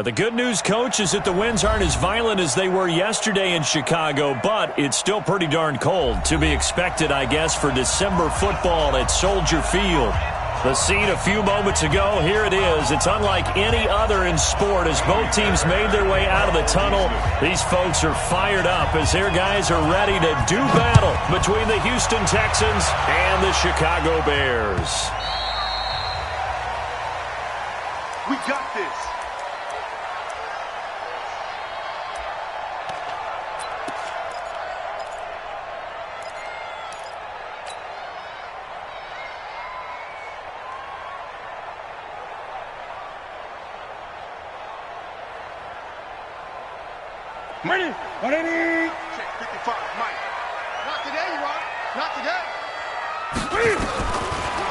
The good news, Coach, is that the winds aren't as violent as they were yesterday in Chicago, but it's still pretty darn cold. To be expected, I guess, for December football at Soldier Field. The scene a few moments ago, here it is. It's unlike any other in sport as both teams made their way out of the tunnel. These folks are fired up as their guys are ready to do battle between the Houston Texans and the Chicago Bears. We got this. Ready? Ready? Check 55, Mike. Not today, Rock. Not today.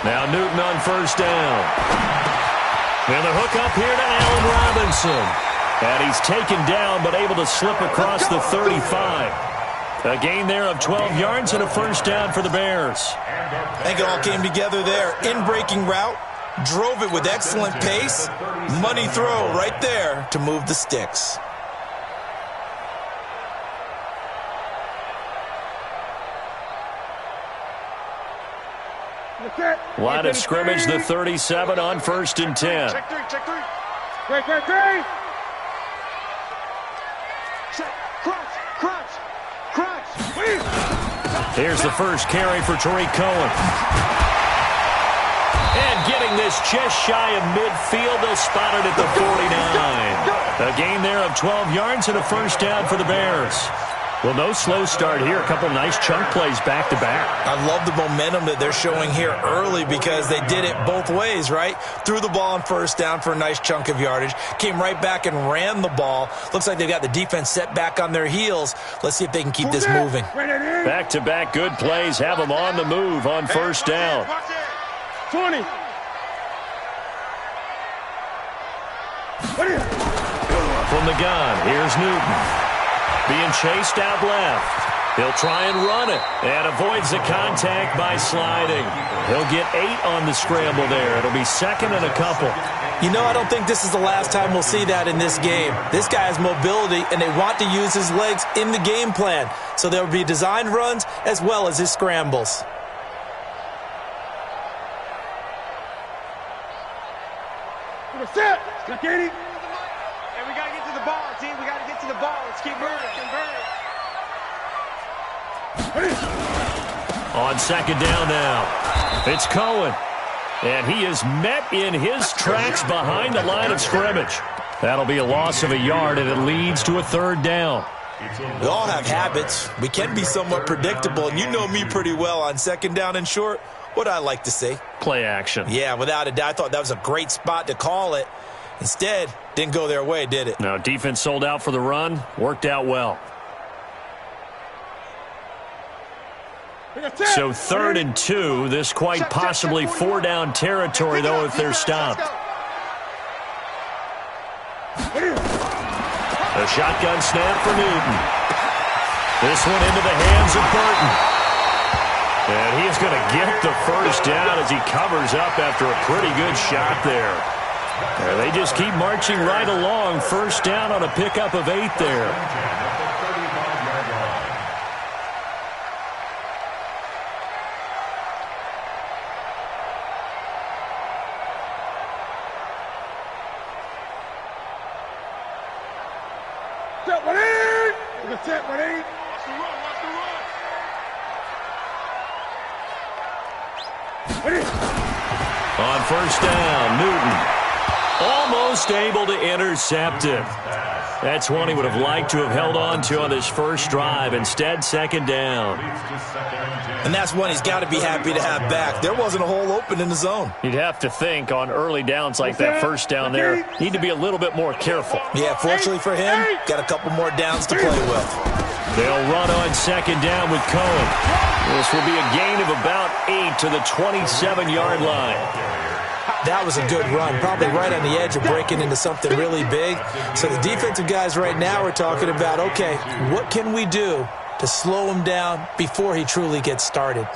Now Newton on first down. And the hook up here to Allen Robinson. And he's taken down but able to slip across the 35. A gain there of 12 yards and a first down for the Bears. I think it all came together there. In-breaking route. Drove it with excellent pace. Money throw right there to move the sticks. Line of scrimmage, the 37 on 1st and 10. Check three, check three. Great, great, great. Check, crunch, crunch, crunch. Here's the first carry for Tariq Cohen. And getting this just shy of midfield, they'll spot it at the 49. A gain there of 12 yards and a first down for the Bears. Well, no slow start here. A couple nice chunk plays back-to-back. I love the momentum that they're showing here early because they did it both ways, right? Threw the ball on first down for a nice chunk of yardage. Came right back and ran the ball. Looks like they've got the defense set back on their heels. Let's see if they can keep this moving. Back-to-back good plays have them on the move on first down. 20. From the gun, here's Newton. Being chased out left. He'll try and run it and avoids the contact by sliding. He'll get 8 on the scramble there. It'll be second and a couple. You know, I don't think this is the last time we'll see that in this game. This guy has mobility, and they want to use his legs in the game plan. So there will be designed runs as well as his scrambles. Set. Stop, Katie. Hey, we got to get to the ball, team. We got to get to the ball. Let's keep moving. On second down now, it's Cohen. And he is met in his tracks behind the line of scrimmage. That'll be a loss of a yard, and it leads to a third down. We all have habits. We can be somewhat predictable, and you know me pretty well on second down and short. What I like to say? Play action. Yeah, without a doubt. I thought that was a great spot to call it. Instead, didn't go their way, did it? Now, defense sold out for the run. Worked out well. So 3rd and 2. This quite possibly 4-down territory, though, if they're stopped. A shotgun snap for Newton. This one into the hands of Burton. And he is going to get the first down as he covers up after a pretty good shot there. And they just keep marching right along. First down on a pickup of 8 there. Set, ready. Set, ready. Watch the run, watch the run. On first down, Newton almost able to intercept it. That's one he would have liked to have held on to on this first drive. Instead, second down. And that's one he's got to be happy to have back. There wasn't a hole open in the zone. You'd have to think on early downs like that first down there, need to be a little bit more careful. Yeah, fortunately for him, got a couple more downs to play with. They'll run on second down with Cohen. This will be a gain of about 8 to the 27-yard line. That was a good run, probably right on the edge of breaking into something really big. So the defensive guys right now are talking about, okay, what can we do to slow him down before he truly gets started?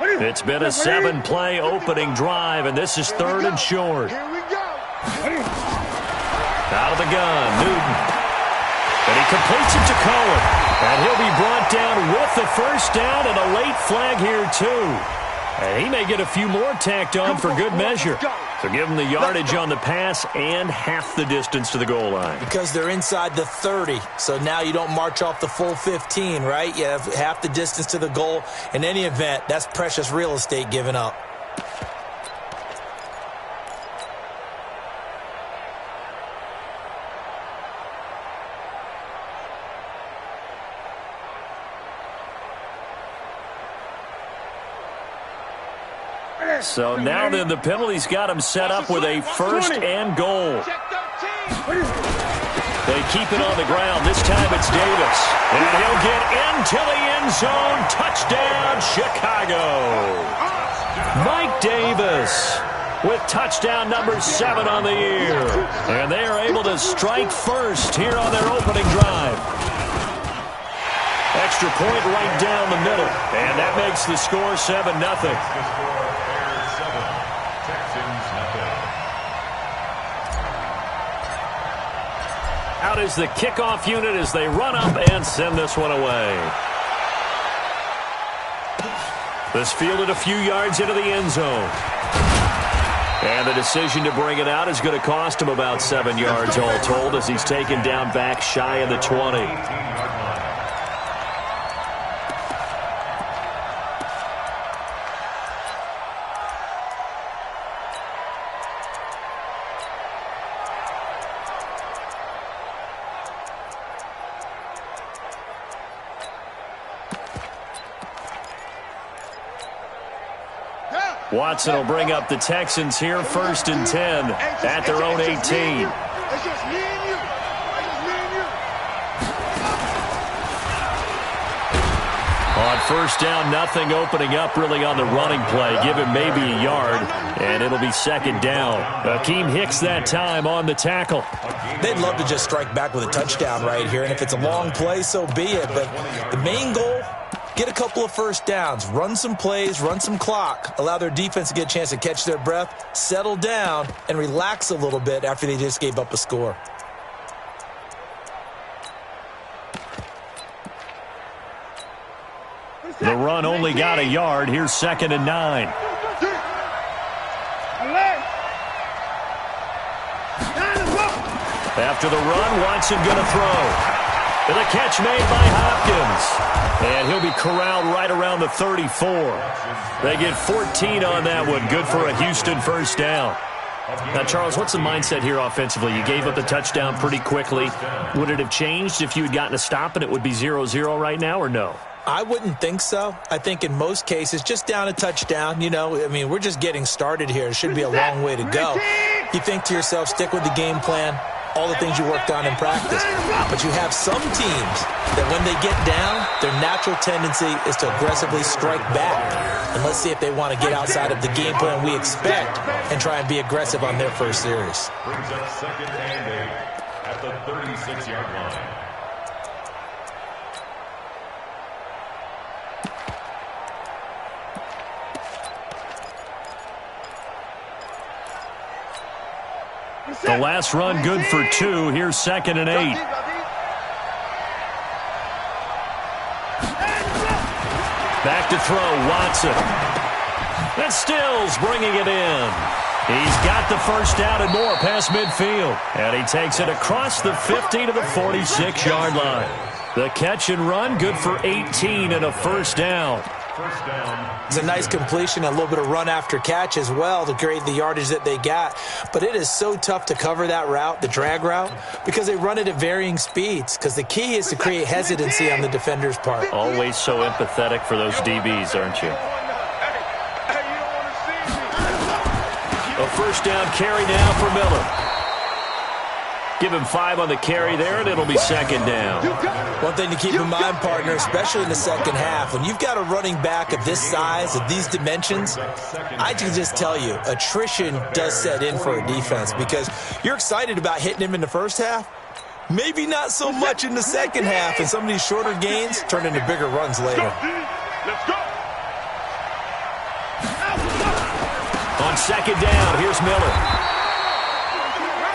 It's been a 7-play opening drive, and this is 3rd and short. Here we go. Out of the gun, Newton. And he completes it to Cohen. And he'll be brought down with the first down and a late flag here, too. And he may get a few more tacked on for good measure. So give him the yardage on the pass and half the distance to the goal line. Because they're inside the 30, so now you don't march off the full 15, right? You have half the distance to the goal. In any event, that's precious real estate given up. So now then the penalty's got him set up with a 1st and goal. They keep it on the ground. This time it's Davis. And he'll get into the end zone. Touchdown, Chicago. Mike Davis with touchdown number 7 on the year. And they are able to strike first here on their opening drive. Extra point right down the middle. And that makes the score 7-0. Out is the kickoff unit as they run up and send this one away. This fielded a few yards into the end zone. And the decision to bring it out is going to cost him about 7 yards all told as he's taken down back shy of the 20. Watson will bring up the Texans here 1st and 10 at their own 18. It's just me and you. It's just me and you. On 1st down, nothing opening up really on the running play. Give him maybe a yard, and it'll be 2nd down. Akeem Hicks that time on the tackle. They'd love to just strike back with a touchdown right here, and if it's a long play, so be it. But the main goal, get a couple of 1st downs, run some plays, run some clock, allow their defense to get a chance to catch their breath, settle down, and relax a little bit after they just gave up a score. The run only got a yard. Here's 2nd and 9. After the run, Watson going to throw. And a catch made by Hopkins. And he'll be corralled right around the 34. They get 14 on that one. Good for a Houston 1st down. Now, Charles, what's the mindset here offensively? You gave up the touchdown pretty quickly. Would it have changed if you had gotten a stop and it would be 0-0 right now, or no? I wouldn't think so. I think in most cases, just down a touchdown, you know, I mean, we're just getting started here. It should be a long way to go. You think to yourself, stick with the game plan, all the things you worked on in practice. But you have some teams that when they get down, their natural tendency is to aggressively strike back. And let's see if they want to get outside of the game plan we expect and try and be aggressive on their first series. Brings up 2nd and 8 at the 36-yard line. The last run good for 2. Here's 2nd and 8. Back to throw, Watson. And Stills bringing it in. He's got the 1st down and more past midfield. And he takes it across the 50 to the 46-yard line. The catch and run good for 18 and a 1st down. It's a nice completion, a little bit of run after catch as well to create the yardage that they got. But it is so tough to cover that route, the drag route, because they run it at varying speeds. Because the key is to create hesitancy on the defender's part. Always so empathetic for those DBs, aren't you? A 1st down carry now for Miller. Give him 5 on the carry there, and it'll be 2nd down. One thing to keep in mind, partner, especially in the second half, when you've got a running back of this size, of these dimensions, I can just tell you, attrition does set in for a defense because you're excited about hitting him in the first half. Maybe not so much in the second half, and some of these shorter gains turn into bigger runs later. Let's go. On second down, here's Miller.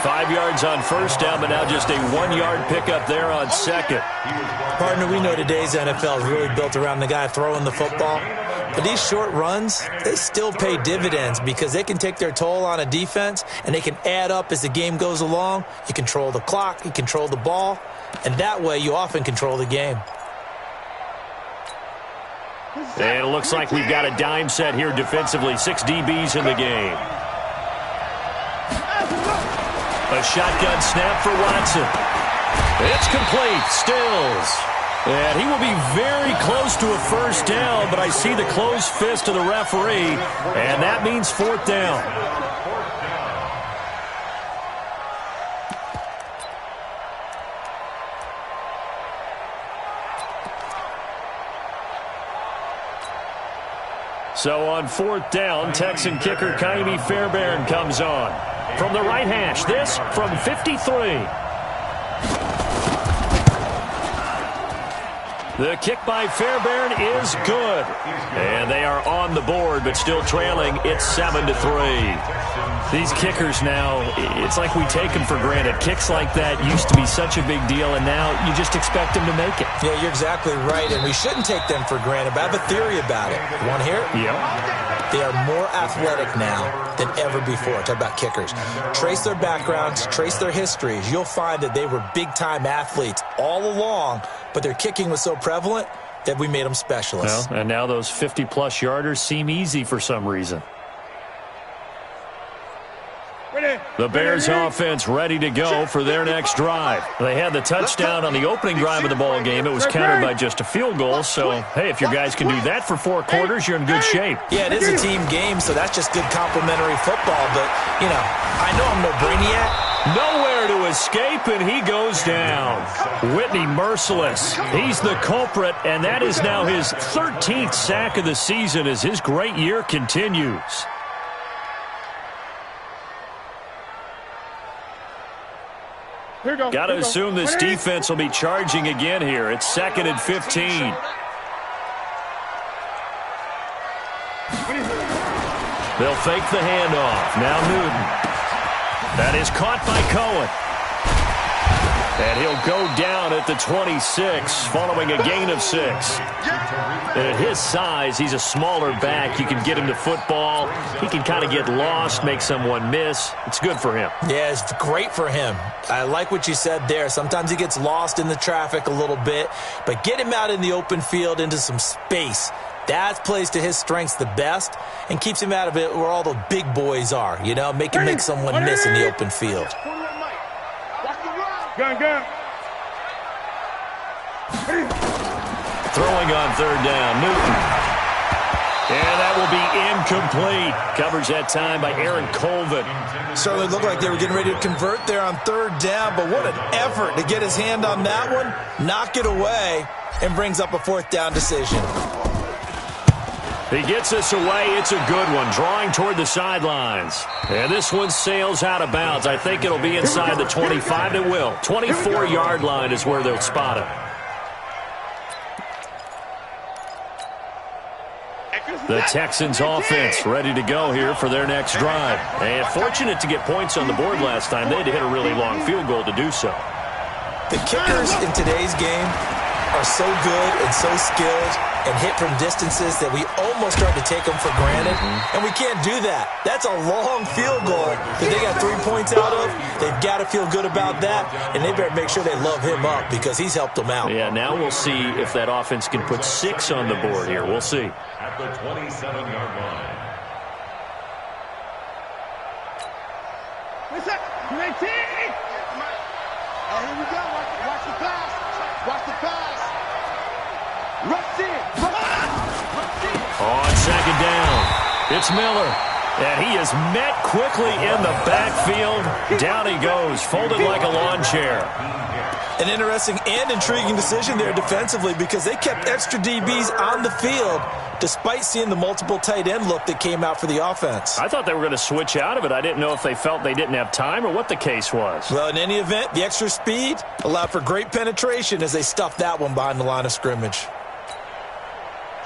5 yards on first down, but now just a 1-yard pickup there on second. Partner, we know today's NFL is really built around the guy throwing the football. But these short runs, they still pay dividends because they can take their toll on a defense, and they can add up as the game goes along. You control the clock, you control the ball, and that way you often control the game. And it looks like we've got a dime set here defensively. 6 DBs in the game. A shotgun snap for Watson. It's complete. Stills. And he will be very close to a first down, but I see the closed fist of the referee, and that means 4th down. So on 4th down, Texan kicker Kaimi Fairbairn comes on. From the right hash, this from 53. The kick by Fairbairn is good. And they are on the board, but still trailing. It's 7-3. These kickers now, it's like we take them for granted. Kicks like that used to be such a big deal, and now you just expect them to make it. Yeah, you're exactly right, and we shouldn't take them for granted, but I have a theory about it. You want to hear it? Yep. They are more athletic now than ever before. Talk about kickers. Trace their backgrounds, trace their histories. You'll find that they were big-time athletes all along, but their kicking was so prevalent that we made them specialists. Well, and now those 50-plus yarders seem easy for some reason. The Bears offense ready to go for their next drive. They had the touchdown on the opening drive of the ball game. It was countered by just a field goal. So, hey, if your guys can do that for 4 quarters, you're in good shape. Yeah, it is a team game, so that's just good complimentary football. But, you know, I know I'm no brainiac. Nowhere to escape, and he goes down. Whitney merciless. He's the culprit, and that is now his 13th sack of the season as his great year continues. Got to assume this defense will be charging again here. It's 2nd and 15. They'll fake the handoff. Now Newton. That is caught by Cohen. And he'll go down at the 26 following a gain of 6. And at his size, he's a smaller back. You can get him to football. He can kind of get lost, make someone miss. It's good for him. Yeah, it's great for him. I like what you said there. Sometimes he gets lost in the traffic a little bit, but get him out in the open field into some space. That plays to his strengths the best and keeps him out of it where all the big boys are, you know, make him make someone miss in the open field. Gun. Throwing on 3rd down, Newton. And that will be incomplete. Coverage that time by Aaron Colvin. Certainly looked like they were getting ready to convert there on 3rd down, but what an effort to get his hand on that one, knock it away, and brings up a 4th down decision. He gets this away. It's a good one. Drawing toward the sidelines. And this one sails out of bounds. I think it'll be inside the 25. It will. 24-yard line is where they'll spot it. The Texans offense ready to go here for their next drive. And fortunate to get points on the board last time. They had to hit a really long field goal to do so. The kickers in today's game are so good and so skilled and hit from distances that we almost start to take them for granted, and we can't do that. That's a long field goal that they got 3 points out of. They've got to feel good about that, and they better make sure they love him up because he's helped them out. Yeah, now we'll see if that offense can put 6 on the board here. We'll see. At the 27-yard line. What's up? 19! Hey, here we go. Watch the pass. Watch the pass. Rush in. On 2nd down, it's Miller. And he is met quickly in the backfield. Down he goes, folded like a lawn chair. An interesting and intriguing decision there defensively because they kept extra DBs on the field despite seeing the multiple tight end look that came out for the offense. I thought they were going to switch out of it. I didn't know if they felt they didn't have time or what the case was. Well, in any event, the extra speed allowed for great penetration as they stuffed that one behind the line of scrimmage.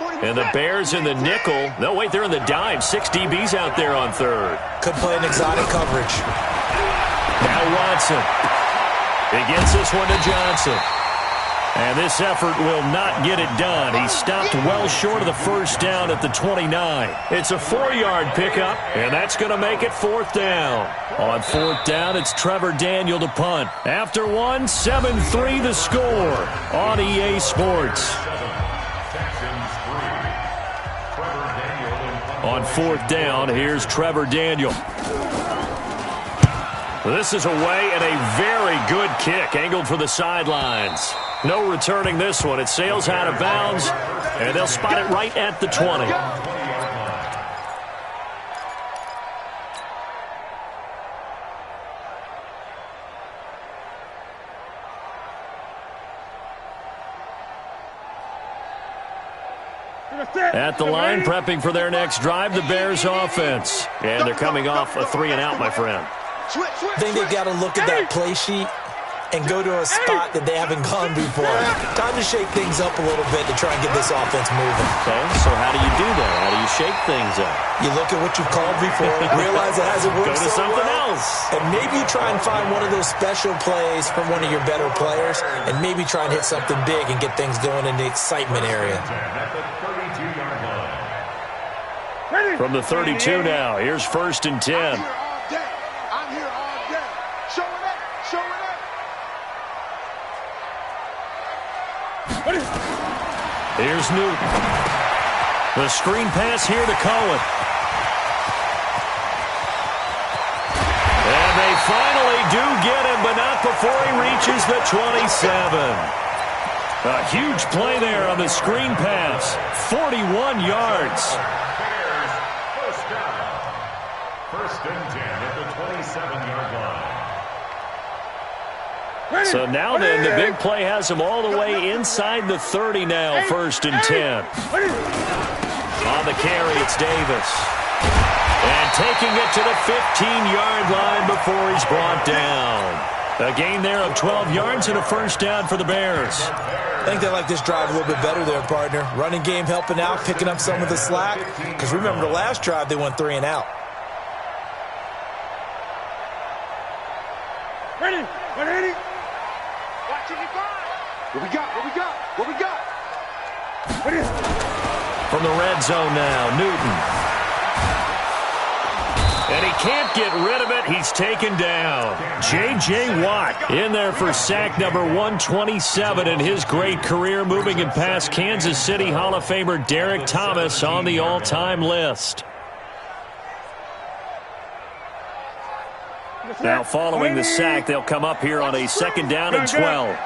And the Bears in the nickel. No, wait, they're in the dime. 6 DBs out there on third. Could play an exotic coverage. Now Watson. He gets this one to Johnson. And this effort will not get it done. He stopped well short of the first down at the 29. It's a 4-yard pickup, and that's going to make it 4th down. On 4th down, it's Trevor Daniel to punt. After one, 7-3 the score on EA Sports. On 4th down, here's Trevor Daniel. This is away and a very good kick, angled for the sidelines. No returning this one. It sails out of bounds, and they'll spot it right at the 20. At the line, prepping for their next drive, the Bears offense. And they're coming off a 3-and-out, my friend. I think they got to look at that play sheet and go to a spot that they haven't gone before. Time to shake things up a little bit to try and get this offense moving. Okay, so how do you do that? How do you shake things up? You look at what you've called before, realize it hasn't worked Go to something else. And maybe you try and find one of those special plays from one of your better players, and maybe try and hit something big and get things going in the excitement area. From the 32 now, here's 1st and 10. I'm here all day. Show it up. Show it up. Here's Newton. The screen pass here to Cohen. And they finally do get him, but not before he reaches the 27. A huge play there on the screen pass. 41 yards. First down. 1st and 10 at the 27-yard line. So now then, the big play has him all the way inside the 30 now, 1st and 10. On the carry, it's Davis. And taking it to the 15-yard line before he's brought down. A gain there of 12 yards and a 1st down for the Bears. I think they like this drive a little bit better there, partner. Running game helping out, picking up some of the slack. Because remember the last drive, they went 3-and-out. Ready. Watch it, what we got? What we got? What we got? From the red zone now, Newton. And he can't get rid of it. He's taken down. J.J. Watt in there for sack number 127 in his great career, moving it past Kansas City Hall of Famer Derek Thomas on the all-time list. Now following the sack, they'll come up here on a 2nd down and 12.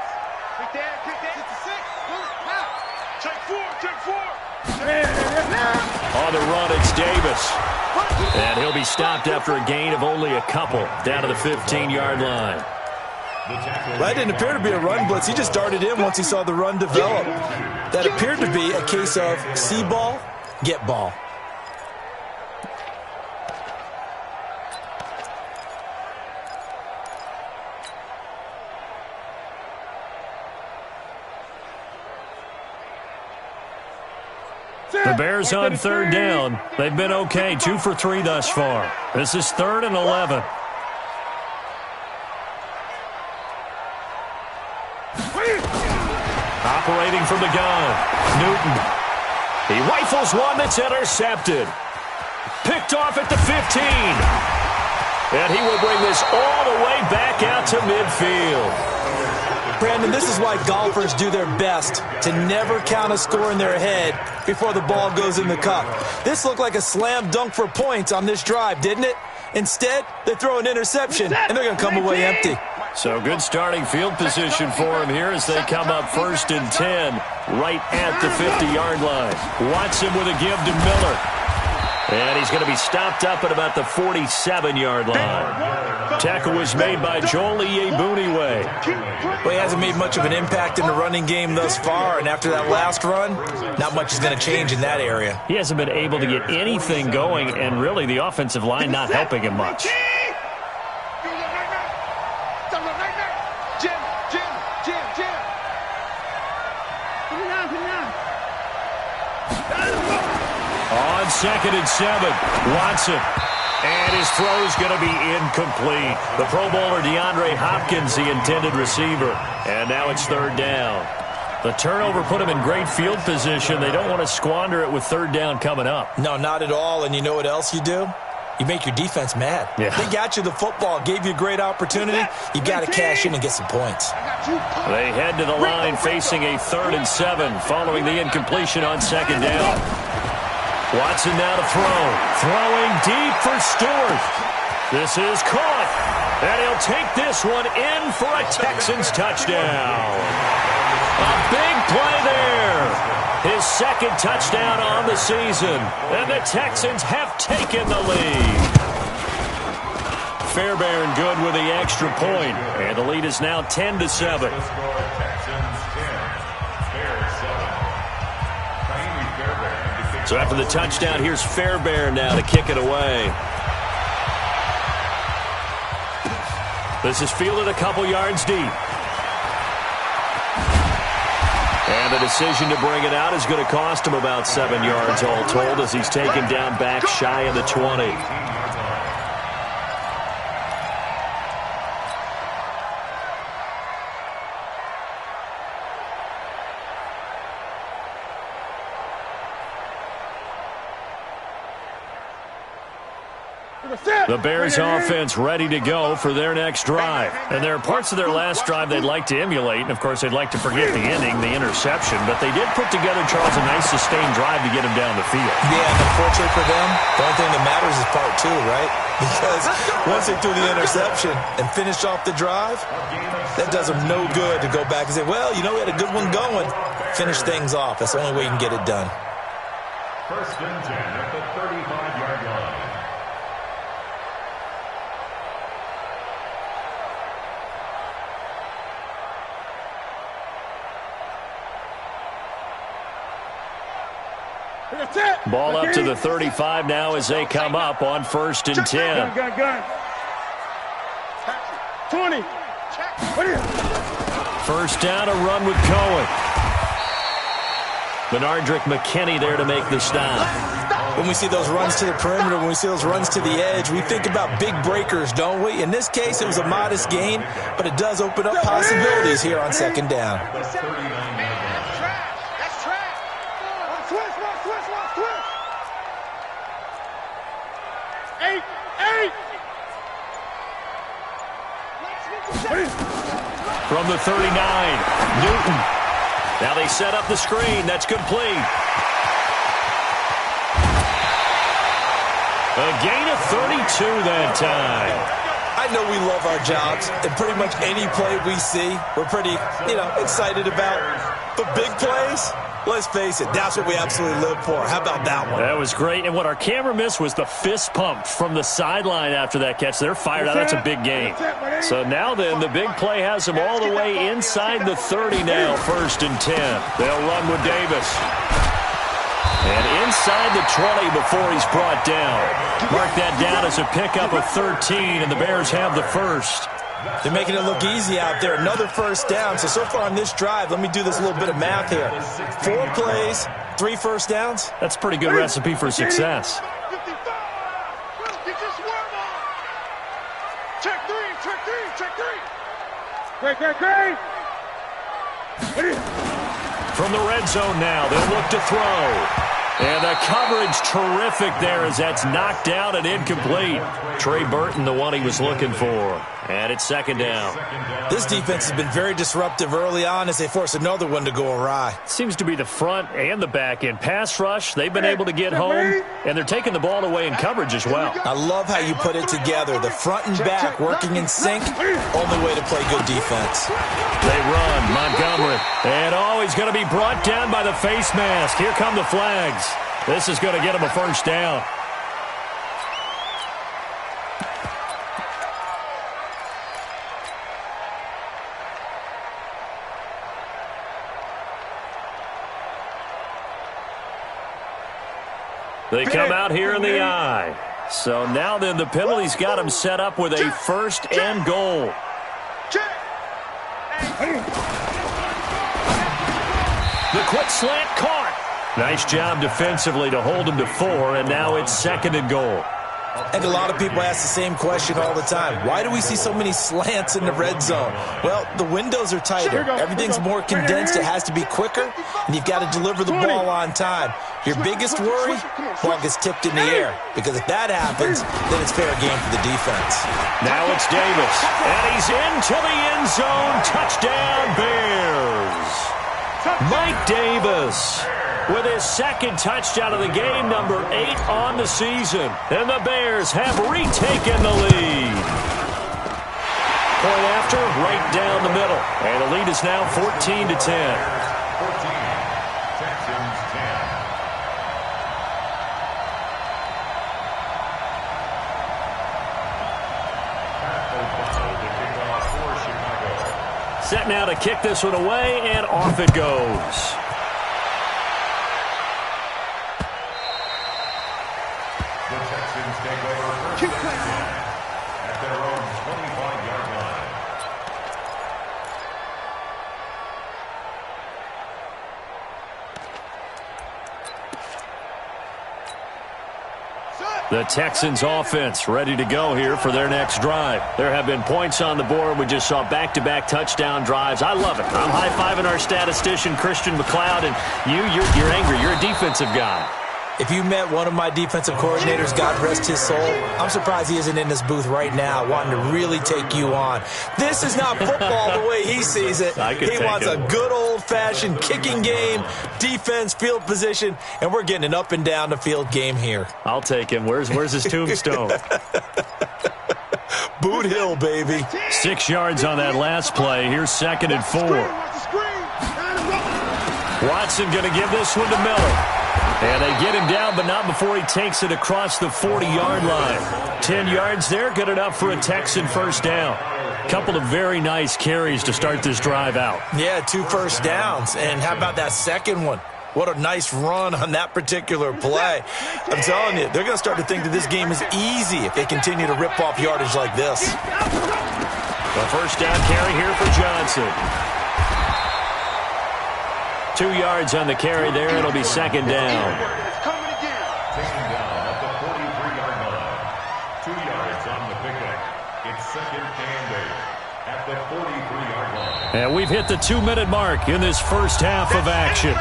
On the run, it's Davis. And he'll be stopped after a gain of only a couple down to the 15-yard line. That didn't appear to be a run blitz. He just darted in once he saw the run develop. That appeared to be a case of see ball, get ball. The Bears on 3rd down. They've been okay, 2 for 3 thus far. This is 3rd and 11. Operating from the gun, Newton. He rifles one that's intercepted. Picked off at the 15. And he will bring this all the way back out to midfield. Brandon, this is why golfers do their best to never count a score in their head before the ball goes in the cup. This looked like a slam dunk for points on this drive, didn't it? Instead, they throw an interception, and they're going to come away empty. So good starting field position for him here as they come up 1st and 10 right at the 50-yard line. Watson with a give to Miller. And he's going to be stopped up at about the 47-yard line. Tackle was made by Joel Iyiegbuniwe. Well, he hasn't made much of an impact in the running game thus far, and after that last run, not much is going to change in that area. He hasn't been able to get anything going, and really the offensive line not helping him much. On 2nd and 7, Watson. And his throw's going to be incomplete. The Pro Bowler DeAndre Hopkins, the intended receiver. And now it's 3rd down. The turnover put him in great field position. They don't want to squander it with 3rd down coming up. No, not at all. And you know what else you do? You make your defense mad. Yeah. They got you the football, gave you a great opportunity. You got to cash in and get some points. They head to the line facing a 3rd and 7 following the incompletion on 2nd down. Watson now to throw. Throwing deep for Stewart. This is caught. And he'll take this one in for a Texans touchdown. A big play there. His 2nd touchdown on the season. And the Texans have taken the lead. Fairbairn good with the extra point. And the lead is now 10-7. So after the touchdown, here's Fairbairn now to kick it away. This is fielded a couple yards deep. And the decision to bring it out is going to cost him about 7 yards all told as he's taken down back shy of the 20. The Bears offense ready to go for their next drive. And there are parts of their last drive they'd like to emulate. And, of course, they'd like to forget the ending, the interception. But they did put together, Charles, a nice sustained drive to get him down the field. Yeah, and unfortunately for them, the only thing that matters is part 2, right? Because once they threw the interception and finished off the drive, that does them no good to go back and say, well, you know, we had a good one going. Finish things off. That's the only way you can get it done. 1st and 10 at the 35-yard line. Ball up to the 35 now as they come up on 1st and 10. Gun. 20. 1st down, a run with Cohen. Benardrick McKinney there to make the stop. When we see those runs to the perimeter, when we see those runs to the edge, we think about big breakers, don't we? In this case, it was a modest gain, but it does open up possibilities here on 2nd down. From the 39, Newton. Now they set up the screen. That's complete. A gain of 32 that time. I know we love our jobs, and pretty much any play we see, we're pretty, excited about. But big plays, let's face it, that's what we absolutely live for. How about that one? That was great. And what our camera missed was the fist pump from the sideline after that catch. They're fired out. That's a big gain. So now then, the big play has them all the way inside the 30 now, 1st and 10. They'll run with Davis. And inside the 20 before he's brought down. Mark that down as a pickup of 13, and the Bears have the 1st. They're making it look easy out there. Another 1st down. So far on this drive, let me do this little bit of math here. 4 plays, 3 1st downs. That's a pretty good recipe for success. Great. From the red zone now, they'll look to throw. And the coverage terrific there as that's knocked down and incomplete. Trey Burton, the one he was looking for. And it's 2nd down. This defense has been very disruptive early on as they force another one to go awry. Seems to be the front and the back end. Pass rush, they've been able to get home, and they're taking the ball away in coverage as well. I love how you put it together. The front and back working in sync, only way to play good defense. They run, Montgomery. And he's going to be brought down by the face mask. Here come the flags. This is going to get him a 1st down. They come out here in the eye. So now then the penalty's got him set up with a 1st and goal. The quick slant caught. Nice job defensively to hold him to 4, and now it's 2nd and goal. I think a lot of people ask the same question all the time. Why do we see so many slants in the red zone? Well, the windows are tighter. Everything's more condensed. It has to be quicker, and you've got to deliver the ball on time. Your biggest worry, ball gets tipped in the air, because if that happens, then it's fair game for the defense. Now it's Davis, and he's into the end zone. Touchdown, Bears. Mike Davis with his 2nd touchdown of the game, number 8 on the season. And the Bears have retaken the lead. Point after, right down the middle. And the lead is now 14-10. 14, Texans 10. Set now to kick this one away, and off it goes. The Texans take over first and 10 at their own 25-yard line. The Texans offense ready to go here for their next drive. There have been points on the board. We just saw back-to-back touchdown drives. I love it. I'm high-fiving our statistician, Christian McLeod, and you're angry. You're a defensive guy. If you met one of my defensive coordinators, God rest his soul, I'm surprised he isn't in this booth right now wanting to really take you on. This is not football the way he sees it. He wants a good old-fashioned kicking game, defense, field position, and we're getting an up and down the field game here. I'll take him. Where's his tombstone? Boot Hill, baby. 6 yards on that last play. Here's 2nd and 4. Watson going to give this one to Miller. And they get him down, but not before he takes it across the 40-yard line. 10 yards there, good enough for a Texan first down. Couple of very nice carries to start this drive out. Yeah, 2 first downs. And how about that second one? What a nice run on that particular play. I'm telling you, they're going to start to think that this game is easy if they continue to rip off yardage like this. The first down carry here for Johnson. 2 yards on the carry there. It'll be 2nd down. Taken down at the 43-yard line. 2 yards on the pickup. It's 2nd and 8 at the 43-yard line. And we've hit the 2-minute mark in this first half of action.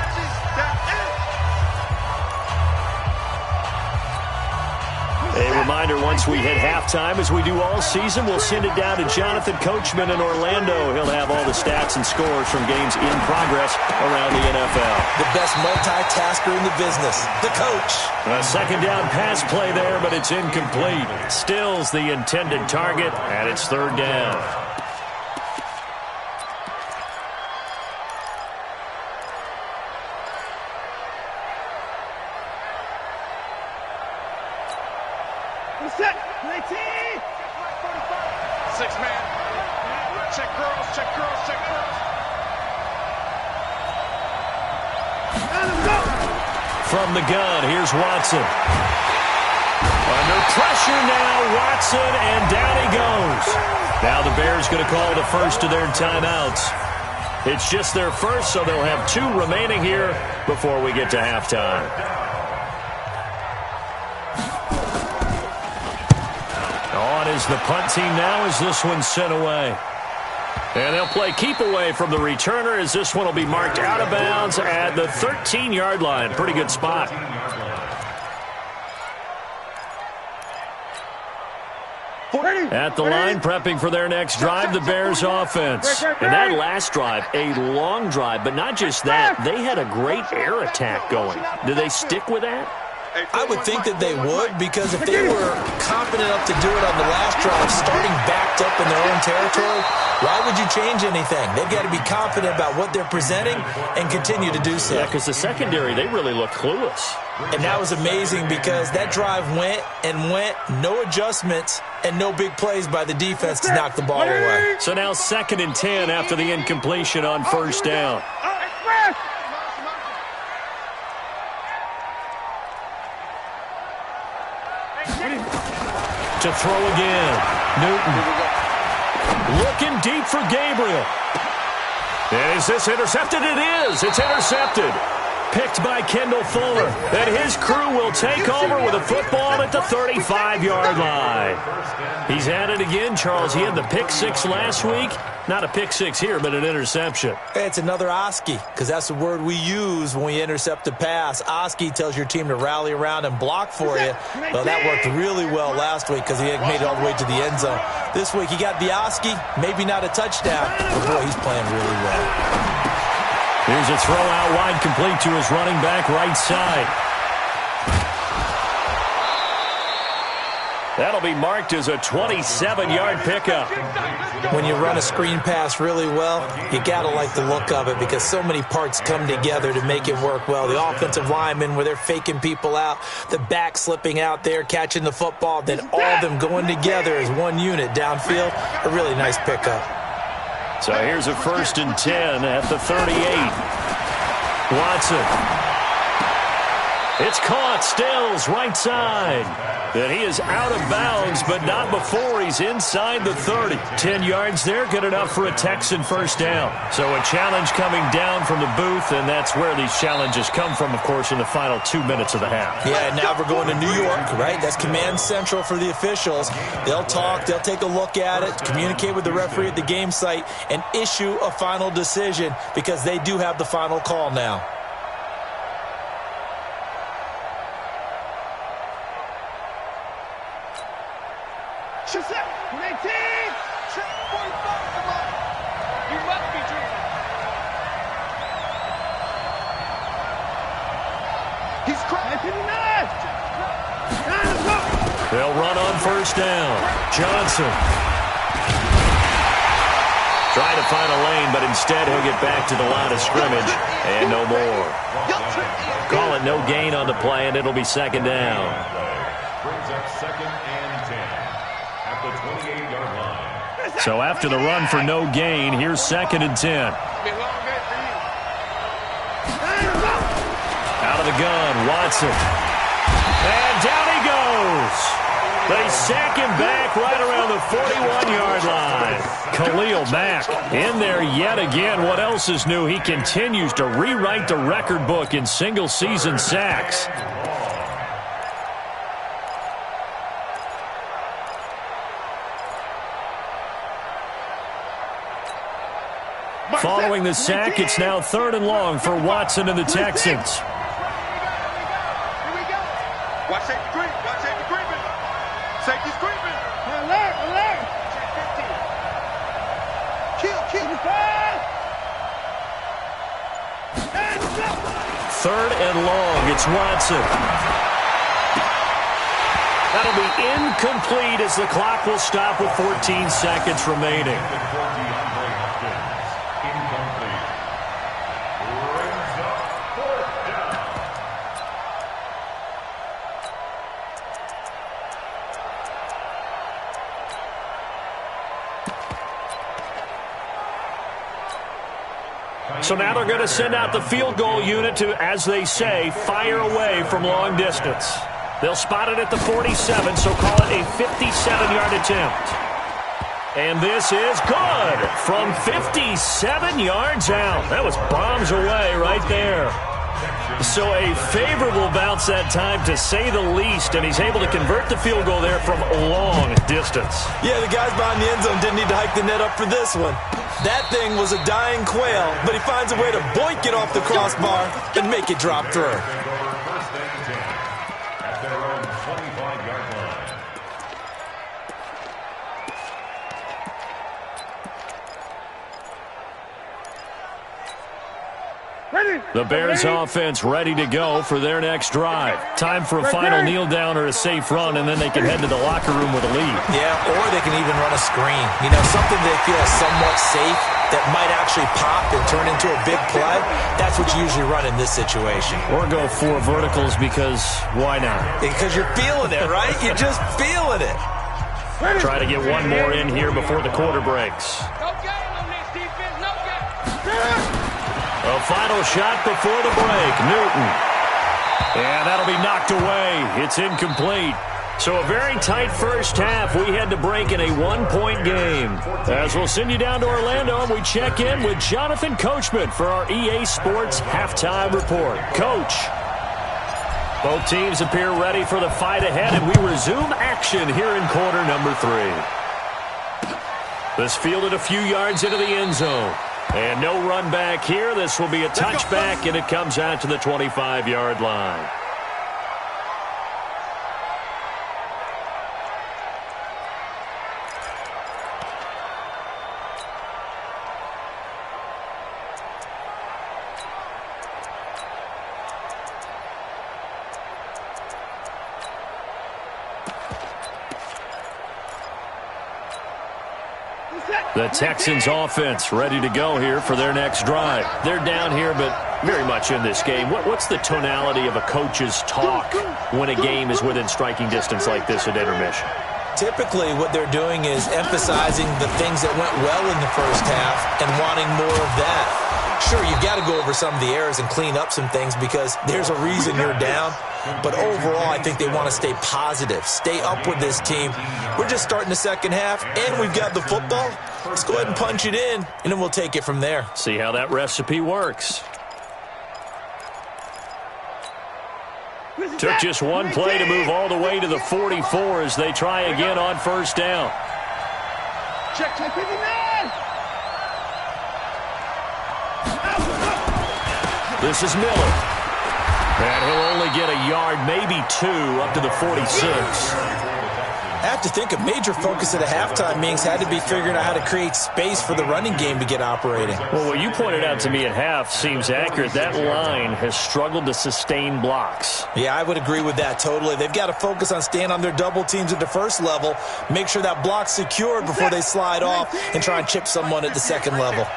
A reminder, once we hit halftime, as we do all season, we'll send it down to Jonathan Coachman in Orlando. He'll have all the stats and scores from games in progress around the NFL. The best multitasker in the business, the coach. A 2nd down pass play there, but it's incomplete. Stills the intended target, and it's 3rd down. Set. 19. 6-man. Check girls, check girls, check girls. From the gun, here's Watson. Under pressure now, Watson, and down he goes. Now the Bears going to call the first of their timeouts. It's just their first, so they'll have 2 remaining here before we get to halftime. On is the punt team now as this one's sent away. And they'll play keep away from the returner as this one will be marked out of bounds at the 13-yard line. Pretty good spot. At the line, prepping for their next drive, the Bears offense. And that last drive, a long drive, but not just that. They had a great air attack going. Do they stick with that? I would think that they would, because if they were confident enough to do it on the last drive, starting backed up in their own territory, why would you change anything? They've got to be confident about what they're presenting and continue to do so. Yeah, because the secondary, they really looked clueless. And that was amazing because that drive went and went, no adjustments, and no big plays by the defense to knock the ball away. So now 2nd and 10 after the incompletion on first down. To throw again. Newton. Looking deep for Gabriel. Is this intercepted? It is. It's intercepted. picked by Kendall Fuller. And his crew will take over with a football at the 35-yard line. He's at it again, Charles. He had the pick six last week. Not a pick six here, but an interception. Hey, it's another Oski, because that's the word we use when we intercept a pass. Oski tells your team to rally around and block for you. Well, that worked really well last week because he had made it all the way to the end zone. This week he got the Oski, maybe not a touchdown, but boy, he's playing really well. Here's a throw out wide, complete to his running back right side. That'll be marked as a 27-yard pickup. When you run a screen pass really well, you got to like the look of it because so many parts come together to make it work well. The offensive linemen, where they're faking people out, the back slipping out there, catching the football, then all of them going together as one unit downfield. A really nice pickup. So here's a 1st and 10 at the 38. Watson. It's caught. Stills right side. And he is out of bounds, but not before he's inside the 30. 10 yards there, good enough for a Texan first down. So a challenge coming down from the booth, and that's where these challenges come from, of course, in the final 2 minutes of the half. Yeah, now we're going to New York, right? That's command central for the officials. They'll talk, they'll take a look at it, communicate with the referee at the game site, and issue a final decision because they do have the final call now. They'll run on first down. Johnson. Trying to find a lane, but instead he'll get back to the line of scrimmage. And no more. Call it no gain on the play, and it'll be second down. Brings up 2nd and 10 at the 28-yard line. So after the run for no gain, here's 2nd and 10. Out of the gun, Watson. And down he goes. They sack him back right around the 41-yard line. Khalil Mack in there yet again. What else is new? He continues to rewrite the record book in single-season sacks. Following the sack, it's now 3rd and long for Watson and the Texans. Watch safety creep. Watch safety creeping. Safety's creeping. Alert, alert. 15. Kill. 3rd and long. It's Watson. That'll be incomplete as the clock will stop with 14 seconds remaining. So now they're going to send out the field goal unit to, as they say, fire away from long distance. They'll spot it at the 47, so call it a 57-yard attempt. And this is good from 57 yards out. That was bombs away right there. So a favorable bounce that time, to say the least, and he's able to convert the field goal there from long distance. Yeah, the guys behind the end zone didn't need to hike the net up for this one. That thing was a dying quail, but he finds a way to boink it off the crossbar and make it drop through. The Bears offense ready to go for their next drive. Time for a final kneel down or a safe run, and then they can head to the locker room with a lead. Yeah, or they can even run a screen. You know, something they feel is somewhat safe that might actually pop and turn into a big play. That's what you usually run in this situation. Or go 4 verticals because why not? Because you're feeling it, right? You're just feeling it. Try to get one more in here before the quarter breaks. No game on this defense. No game. A final shot before the break. Newton. And that'll be knocked away. It's incomplete. So a very tight first half. We had to break in a one-point game. As we'll send you down to Orlando, and we check in with Jonathan Coachman for our EA Sports Halftime Report. Coach. Both teams appear ready for the fight ahead, and we resume action here in quarter number 3. This fielded a few yards into the end zone. And no run back here. This will be a touchback, and it comes out to the 25-yard line. The Texans offense ready to go here for their next drive. They're down here, but very much in this game. What's the tonality of a coach's talk when a game is within striking distance like this at intermission? Typically, what they're doing is emphasizing the things that went well in the first half and wanting more of that. Sure, you've got to go over some of the errors and clean up some things because there's a reason you're down. But overall, I think they want to stay positive, stay up with this team. We're just starting the second half, and we've got the football. Let's go ahead and punch it in, and then we'll take it from there. See how that recipe works. Took just one play to move all the way to the 44 as they try again on first down. Check 59. This is Miller. And he'll only get a yard, maybe 2, up to the 46. I have to think a major focus at a halftime means had to be figuring out how to create space for the running game to get operating. Well, what you pointed out to me at half seems accurate. That line has struggled to sustain blocks. Yeah, I would agree with that totally. They've got to focus on staying on their double teams at the first level, make sure that block's secured before they slide off and try and chip someone at the second level.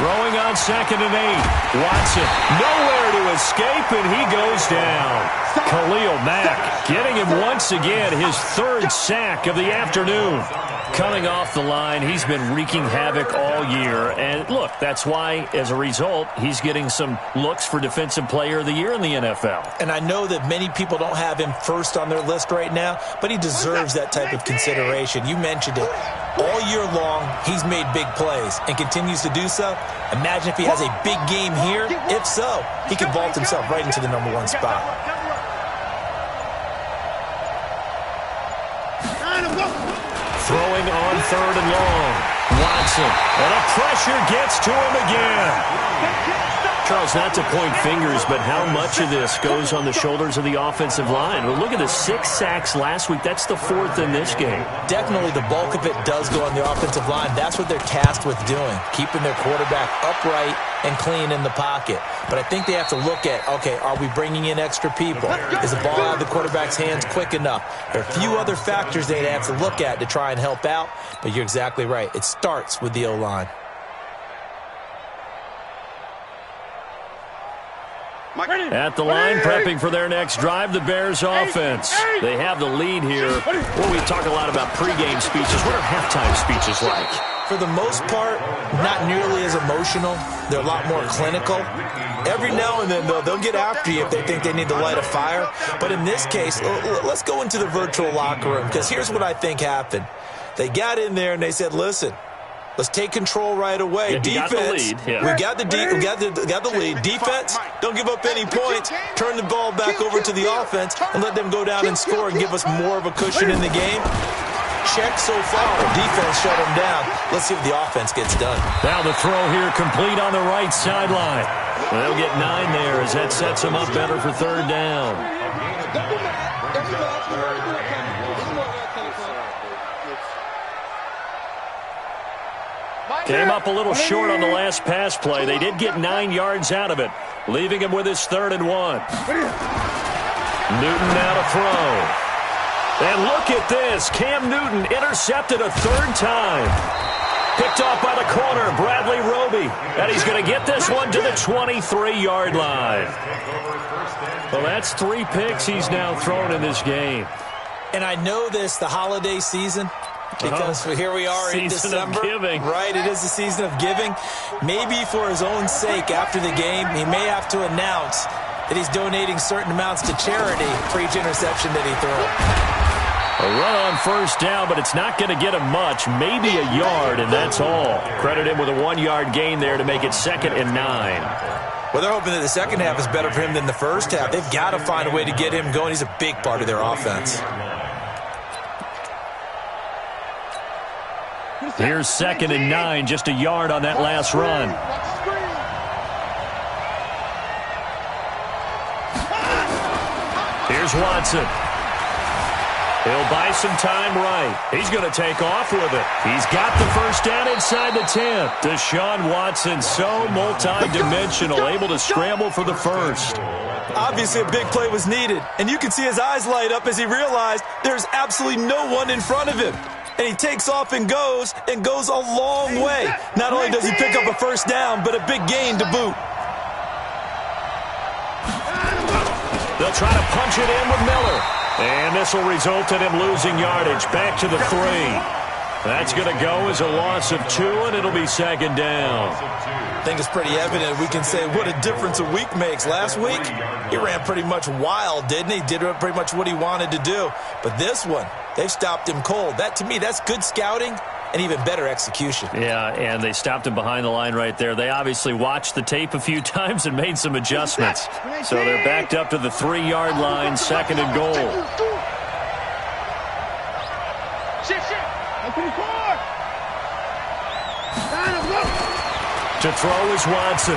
Throwing on 2nd and 8. Watson nowhere to escape, and he goes down. Khalil Mack getting him once again, his 3rd sack of the afternoon. Coming off the line, he's been wreaking havoc all year. And look, that's why, as a result, he's getting some looks for Defensive Player of the Year in the NFL. And I know that many people don't have him first on their list right now, but he deserves that type of consideration. You mentioned it. All year long, he's made big plays and continues to do so. Imagine if he has a big game here. If so, he could vault himself right into the #1 spot. Throwing on 3rd and long. Watson. And the pressure gets to him again. Charles, not to point fingers, but how much of this goes on the shoulders of the offensive line? Well, look at the 6 sacks last week. That's the 4th in this game. Definitely the bulk of it does go on the offensive line. That's what they're tasked with doing, keeping their quarterback upright and clean in the pocket. But I think they have to look at, okay, are we bringing in extra people? Is the ball out of the quarterback's hands quick enough? There are a few other factors they have to look at to try and help out, but you're exactly right. It starts with the O-line. At the line, prepping for their next drive, the Bears offense. They have the lead here. Well, we talk a lot about pregame speeches. What are halftime speeches like? For the most part, not nearly as emotional. They're a lot more clinical. Every now and then, though, they'll get after you if they think they need to light a fire. But in this case, let's go into the virtual locker room, because here's what I think happened. They got in there and they said, listen, let's take control right away. Yeah, defense, we got the lead. Defense, don't give up any points. Turn the ball back over to the offense and let them go down and score and give us more of a cushion in the game. Check so far. Defense shut them down. Let's see if the offense gets done. Now the throw here complete on the right sideline. They'll get 9 there as that sets them up better for 3rd down. Came up a little short on the last pass play. They did get 9 yards out of it, leaving him with his 3rd and 1. Newton now to throw. And look at this. Cam Newton intercepted a 3rd time. Picked off by the corner, Bradley Roby. And he's going to get this one to the 23-yard line. Well, that's 3 picks he's now thrown in this game. And I know this, the holiday season, because here we are in December. Season of giving. Right, it is the season of giving. Maybe for his own sake after the game, he may have to announce that he's donating certain amounts to charity for each interception that he throws. A run on first down, but it's not going to get him much. Maybe a yard, and that's all. Credit him with a 1-yard gain there to make it 2nd and 9. Well, they're hoping that the second half is better for him than the first half. They've got to find a way to get him going. He's a big part of their offense. Here's 2nd and 9, just a yard on that last run. Here's Watson. He'll buy some time right. He's going to take off with it. He's got the first down inside the 10. Deshaun Watson, so multi-dimensional, able to scramble for the first. Obviously, a big play was needed, and you can see his eyes light up as he realized there's absolutely no one in front of him. And he takes off and goes a long way. Not only does he pick up a first down, but a big gain to boot. They'll try to punch it in with Miller. And this will result in him losing yardage back to the 3. That's going to go as a loss of 2, and it'll be 2nd down. I think it's pretty evident. We can say what a difference a week makes. Last week, he ran pretty much wild, didn't he? Did pretty much what he wanted to do. But this one, they've stopped him cold. That, to me, that's good scouting and even better execution. Yeah, and they stopped him behind the line right there. They obviously watched the tape a few times and made some adjustments. So they're backed up to the 3-yard line, 2nd and goal. To throw is Watson.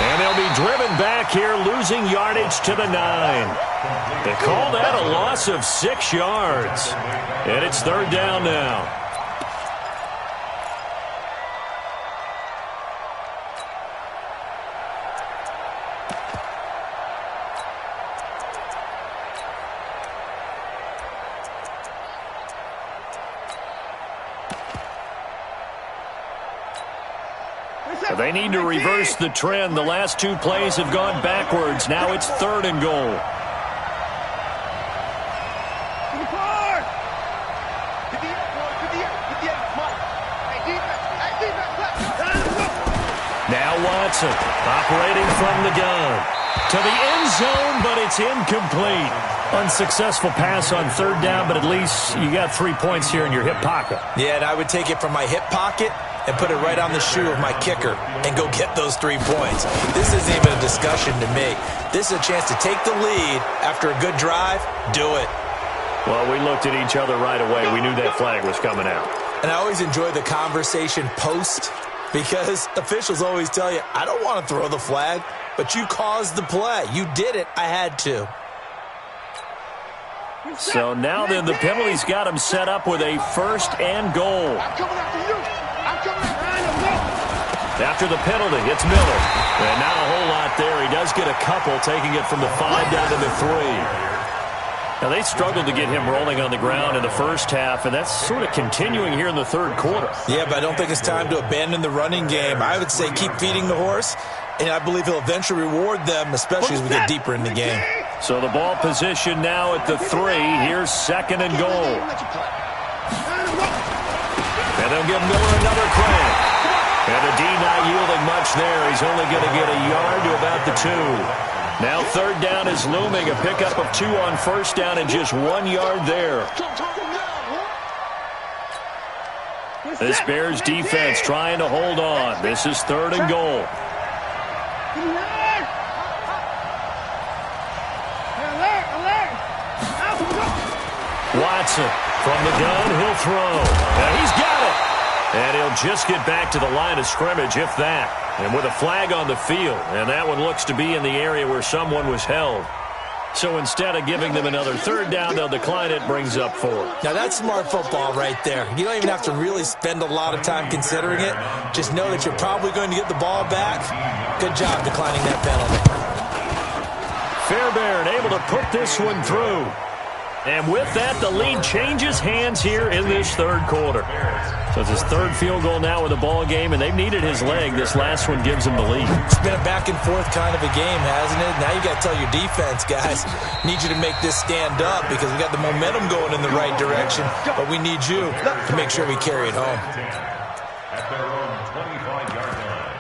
And they'll be driven back here, losing yardage to the 9. They call that a loss of 6 yards. And it's 3rd down now. They need to reverse the trend. The last 2 plays have gone backwards. Now it's 3rd and goal. Now Watson operating from the gun. To the end zone, but it's incomplete. Unsuccessful pass on 3rd down, but at least you got 3 points here in your hip pocket. Yeah, and I would take it from my hip pocket and put it right on the shoe of my kicker and go get those 3 points. This isn't even a discussion to me. This is a chance to take the lead after a good drive. Do it. Well, we looked at each other right away. We knew that flag was coming out. And I always enjoy the conversation post because officials always tell you, I don't want to throw the flag, but you caused the play. You did it. I had to. So now then, the penalty's got him set up with a 1st and goal. After the penalty, it's Miller. And now a whole lot there. He does get a couple, taking it from the 5 down to the 3. Now, they struggled to get him rolling on the ground in the first half, and that's sort of continuing here in the 3rd quarter. Yeah, but I don't think it's time to abandon the running game. I would say keep feeding the horse, and I believe he'll eventually reward them, especially as we get deeper in the game. So the ball position now at the 3. Here's 2nd and goal. And they'll give Miller another crank. And the D not yielding much there. He's only going to get a yard to about the 2. Now 3rd down is looming. A pickup of 2 on 1st down and just 1 yard there. This Bears defense trying to hold on. This is 3rd and goal. Watson from the gun. He'll throw. Now he's got it. And he'll just get back to the line of scrimmage, if that. And with a flag on the field. And that one looks to be in the area where someone was held. So instead of giving them another 3rd down, they'll decline it, brings up 4. Now that's smart football right there. You don't even have to really spend a lot of time considering it. Just know that you're probably going to get the ball back. Good job declining that penalty. Fairbairn able to put this one through. And with that, the lead changes hands here in this 3rd quarter. So it's his 3rd field goal now with the ball game, and they've needed his leg. This last one gives him the lead. It's been a back-and-forth kind of a game, hasn't it? Now you got to tell your defense, guys, need you to make this stand up because we got the momentum going in the right direction, but we need you to make sure we carry it home. At their own 25-yard line.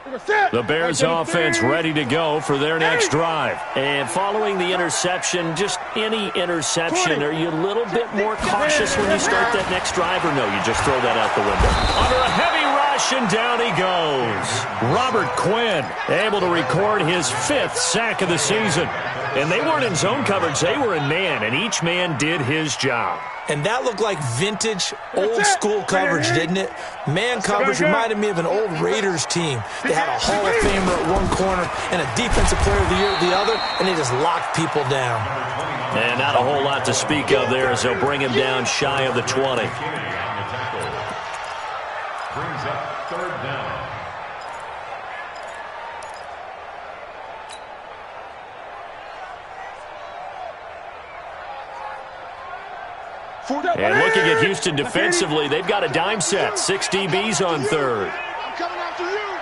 The Bears offense ready to go for their next drive. And following the interception, just any interception, are you a little bit more cautious when you start that next drive, or no, you just throw that out the window? Under a heavy rush, and down he goes. Robert Quinn able to record his 5th sack of the season. And they weren't in zone coverage, they were in man, and each man did his job. And that looked like vintage, old-school coverage, didn't it? Man coverage reminded me of an old Raiders team. They had a Hall of Famer at one corner and a Defensive Player of the Year at the other, and they just locked people down. And not a whole lot to speak of there as they'll bring him down shy of the 20. Brings up 3rd down. And looking at Houston defensively, they've got a dime set. 6 DBs on 3rd. I'm coming after you.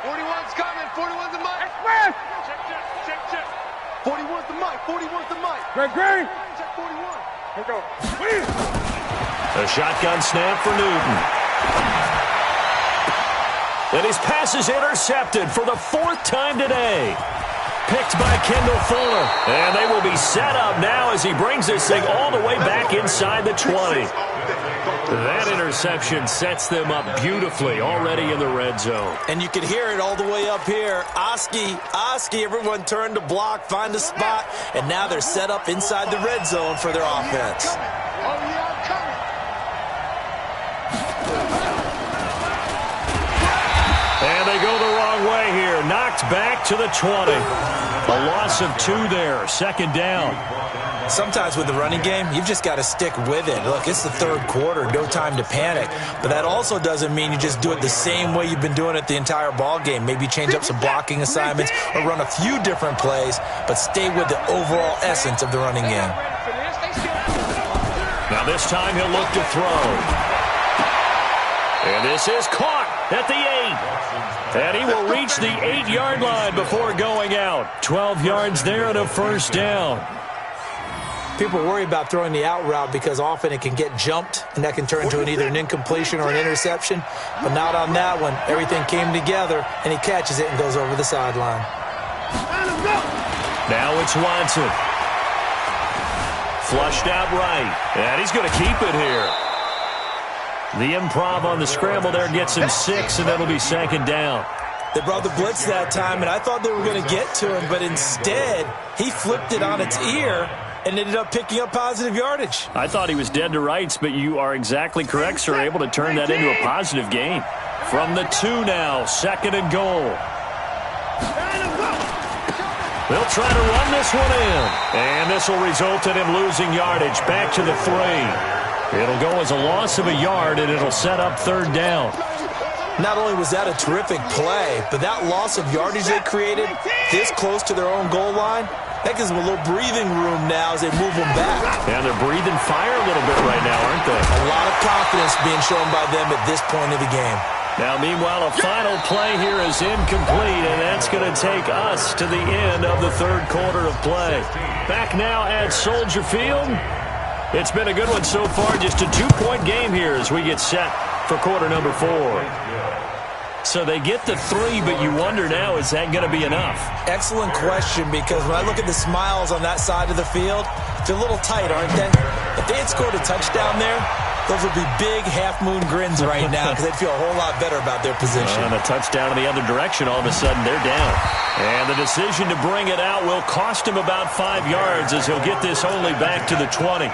41's coming. 41's the mic. Check. 41's the mic. 41's the mic. Great. Check 41. Here we go. A shotgun snap for Newton. And his pass is intercepted for the 4th time today. Picked by Kendall Fuller. And they will be set up now as he brings this thing all the way back inside the 20. That interception sets them up beautifully already in the red zone. And you could hear it all the way up here. Oski, everyone turned to block, find a spot, and now they're set up inside the red zone for their offense. Oh, yeah, I'm coming. And they go the wrong way here. Knocked back to the 20. A loss of 2 there. 2nd down. Sometimes with the running game, you've just got to stick with it. Look, it's the 3rd quarter, no time to panic. But that also doesn't mean you just do it the same way you've been doing it the entire ball game. Maybe change up some blocking assignments or run a few different plays, but stay with the overall essence of the running game. Now this time he'll look to throw. And this is caught at the 8. And he will reach the 8-yard line before going out. 12 yards there and a 1st down. People worry about throwing the out route because often it can get jumped, and that can turn into either an incompletion or an interception. But not on that one. Everything came together, and he catches it and goes over the sideline. Now it's Watson. Flushed out right. And he's going to keep it here. The improv on the scramble there gets him 6, and that'll be 2nd down. They brought the blitz that time, and I thought they were going to get to him, but instead he flipped it on its ear and ended up picking up positive yardage. I thought he was dead to rights, but you are exactly correct, sir. Able to turn that into a positive gain. From the 2 now, 2nd and goal. They'll try to run this one in. And this will result in him losing yardage back to the 3. It'll go as a loss of a yard, and it'll set up 3rd down. Not only was that a terrific play, but that loss of yardage they created this close to their own goal line, that gives them a little breathing room now as they move them back. And they're breathing fire a little bit right now, aren't they? A lot of confidence being shown by them at this point of the game. Now, meanwhile, a final play here is incomplete, and that's going to take us to the end of the 3rd quarter of play. Back now at Soldier Field. It's been a good one so far. Just a 2-point game here as we get set for quarter number 4. So they get the 3, but you wonder now, is that going to be enough? Excellent question, because when I look at the smiles on that side of the field, they're a little tight, aren't they? If they had scored a touchdown there, those would be big half-moon grins right now because they'd feel a whole lot better about their position. And a touchdown in the other direction, all of a sudden they're down. And the decision to bring it out will cost him about 5 yards as he'll get this only back to the 20.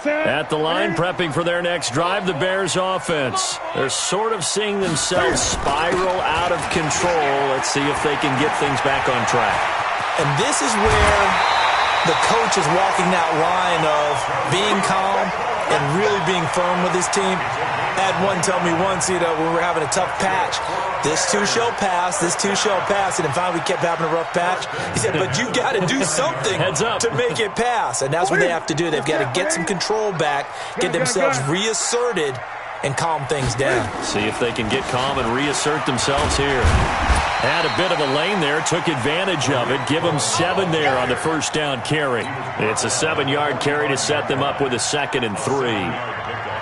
At the line, prepping for their next drive, the Bears offense. They're sort of seeing themselves spiral out of control. Let's see if they can get things back on track. And this is where the coach is walking that line of being calm and really being firm with his team. I had one tell me once, when we were having a tough patch, this too shall pass, this too shall pass. And finally we kept having a rough patch. He said, but you got to do something to make it pass. And that's what they have to do. They've got to get some control back, get themselves reasserted, and calm things down. See if they can get calm and reassert themselves here. Had a bit of a lane there, took advantage of it. Give them 7 there on the first down carry. It's a 7-yard carry to set them up with a 2nd and 3.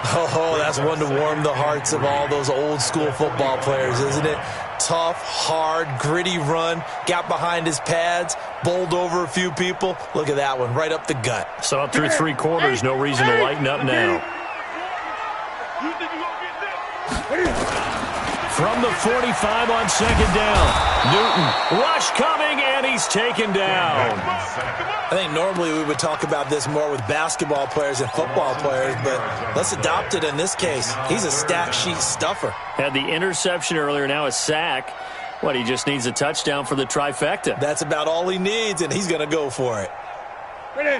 Oh, that's one to warm the hearts of all those old-school football players, isn't it? Tough, hard, gritty run. Got behind his pads, bowled over a few people. Look at that one, right up the gut. So through 3 quarters, no reason to lighten up now. From the 45 on 2nd down. Newton, rush coming, and he's taken down. I think normally we would talk about this more with basketball players and football players, but let's adopt it in this case. He's a stat sheet stuffer. Had the interception earlier, now a sack. What, he just needs a touchdown for the trifecta. That's about all he needs, and he's going to go for it.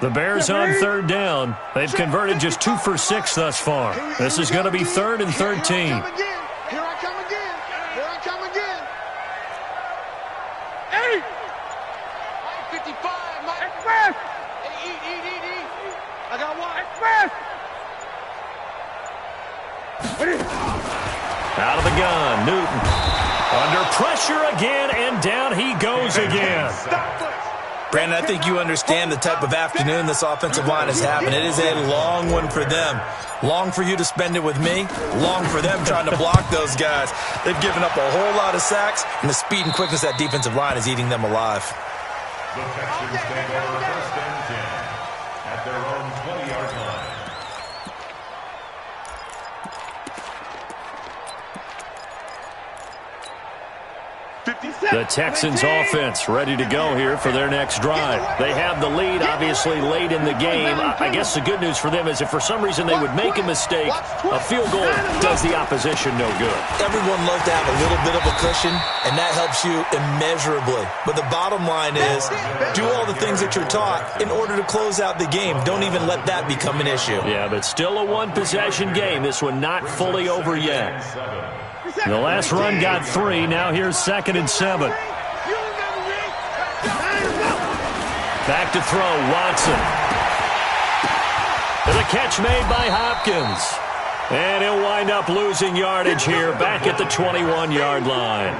The Bears on 3rd down. They've converted just 2 for 6 thus far. This is going to be 3rd and 13. Here I come again. Here I come again. Hey! 55, Mike. Express! Hey, eat. I got one. Express! Out of the gun, Newton. Under pressure again, and down he goes again. Brandon, I think you understand the type of afternoon this offensive line is having. It is a long one for them. Long for you to spend it with me. Long for them trying to block those guys. They've given up a whole lot of sacks, and the speed and quickness of that defensive line is eating them alive. The Texans take over 1st and 10 at their own 20-yard line. The Texans offense ready to go here for their next drive. They have the lead, obviously, late in the game. I guess the good news for them is if for some reason they would make a mistake, a field goal does the opposition no good. Everyone loves to have a little bit of a cushion, and that helps you immeasurably. But the bottom line is do all the things that you're taught in order to close out the game. Don't even let that become an issue. Yeah, but still a one-possession game. This one not fully over yet. The last run got 3. Now here's 2nd and 7. Back to throw, Watson. The catch made by Hopkins. And he'll wind up losing yardage here back at the 21-yard line.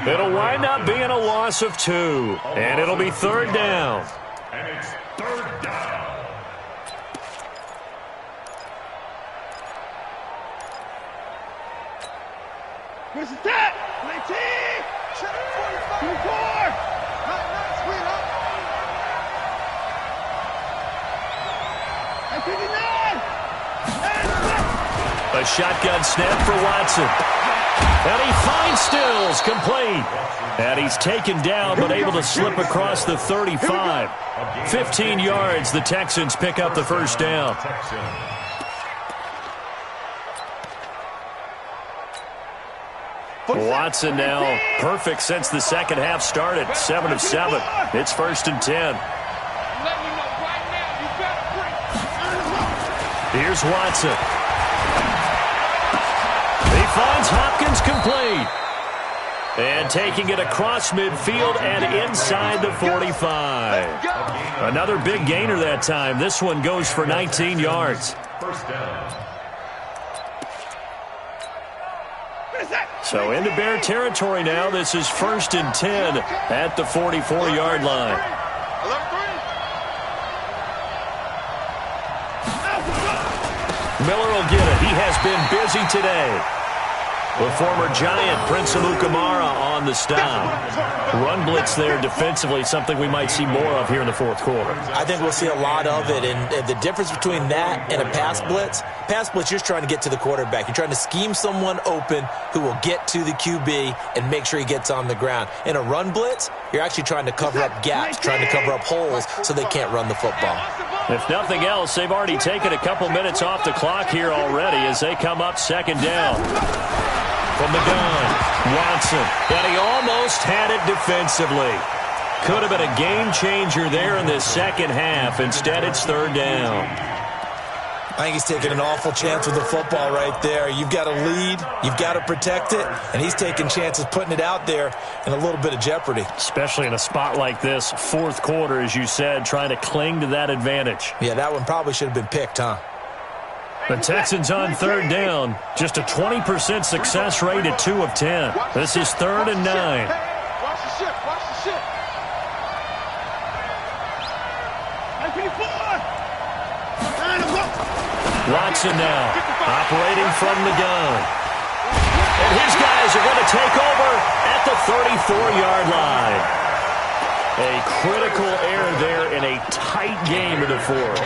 It'll wind up being a loss of 2. And it'll be 3rd down. And it's 3rd down. Where's the stat? 19! 24! Nice, sweetheart! 59! A shotgun snap for Watson. And he finds Stills, complete. And he's taken down, but able to slip across the 35. 15 yards, the Texans pick up the first down. Watson now perfect since the second half started. 7 of 7. It's 1st and 10. Here's Watson. He finds Hopkins complete. And taking it across midfield and inside the 45. Another big gainer that time. This one goes for 19 yards. First down. So into Bear territory now. This is 1st and 10 at the 44-yard line. Miller will get it. He has been busy today. The former Giant, Prince Amukamara, on the stop. Run blitz there defensively, something we might see more of here in the 4th quarter. I think we'll see a lot of it, and the difference between that and a pass blitz, you're just trying to get to the quarterback. You're trying to scheme someone open who will get to the QB and make sure he gets on the ground. In a run blitz, you're actually trying to cover up gaps, trying to cover up holes so they can't run the football. If nothing else, they've already taken a couple minutes off the clock here already as they come up 2nd down. From the gun, Watson, and he almost had it defensively. Could have been a game changer there in the second half. Instead, it's 3rd down. I think he's taking an awful chance with the football right there. You've got to lead, you've got to protect it, and he's taking chances putting it out there in a little bit of jeopardy. Especially in a spot like this, 4th quarter, as you said, trying to cling to that advantage. Yeah, that one probably should have been picked, huh? The Texans on 3rd down. Just a 20% success rate at 2 of 10. This is 3rd and 9. Watson now, operating from the gun. And his guys are going to take over at the 34-yard line. A critical error there in a tight game in the fourth.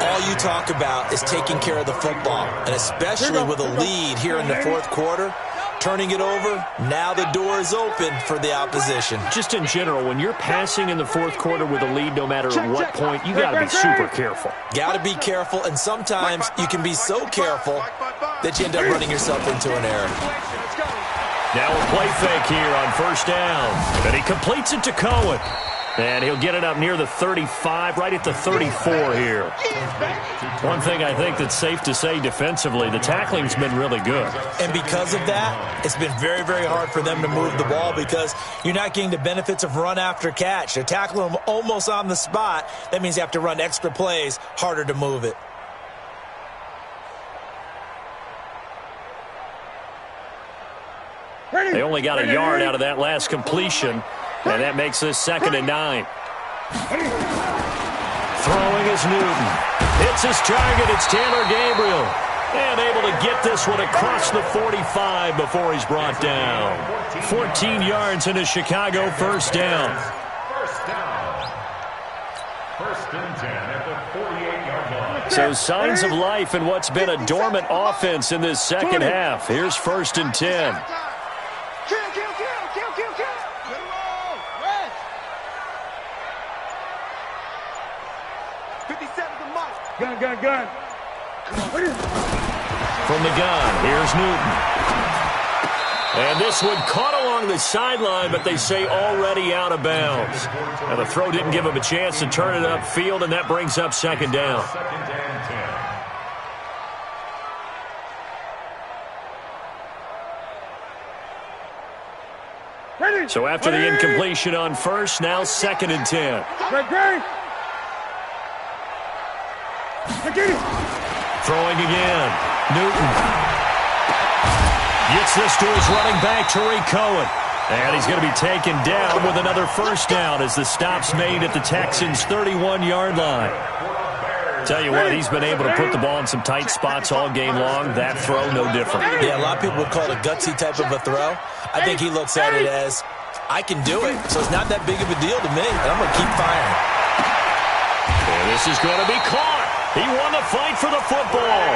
All you talk about is taking care of the football, and especially with a lead here in the fourth quarter, turning it over, now the door is open for the opposition. Just in general, when you're passing in the fourth quarter with a lead, no matter at what point, you got to be super careful. Got to be careful, and sometimes you can be so careful that you end up running yourself into an error. Now a play fake here on first down, and he completes it to Cohen. And he'll get it up near the 35, right at the 34 here. One thing I think that's safe to say defensively, the tackling's been really good. And because of that, it's been very, very hard for them to move the ball because you're not getting the benefits of run after catch. They're tackling them almost on the spot. That means you have to run extra plays, harder to move it. They only got a yard out of that last completion. And that makes this 2nd and 9. Throwing is Newton. Hits his target. It's Taylor Gabriel. And able to get this one across the 45 before he's brought down. 14 yards in a Chicago first down. First down. First and 10 at the 48-yard line. So signs of life in what's been a dormant offense in this second half. Here's 1st and 10. Gun. From the gun, here's Newton. And this one caught along the sideline, but they say already out of bounds. Now the throw didn't give him a chance to turn it upfield, and that brings up 2nd down. Second and 10. So after the incompletion on first, now 2nd and 10. Throwing again. Newton gets this to his running back, Tariq Cohen. And he's going to be taken down with another first down as the stop's made at the Texans' 31-yard line. Tell you what, he's been able to put the ball in some tight spots all game long. That throw, no different. Yeah, a lot of people would call it a gutsy type of a throw. I think he looks at it as, I can do it, so it's not that big of a deal to me, and I'm going to keep firing. And this is going to be caught. He won the fight for the football.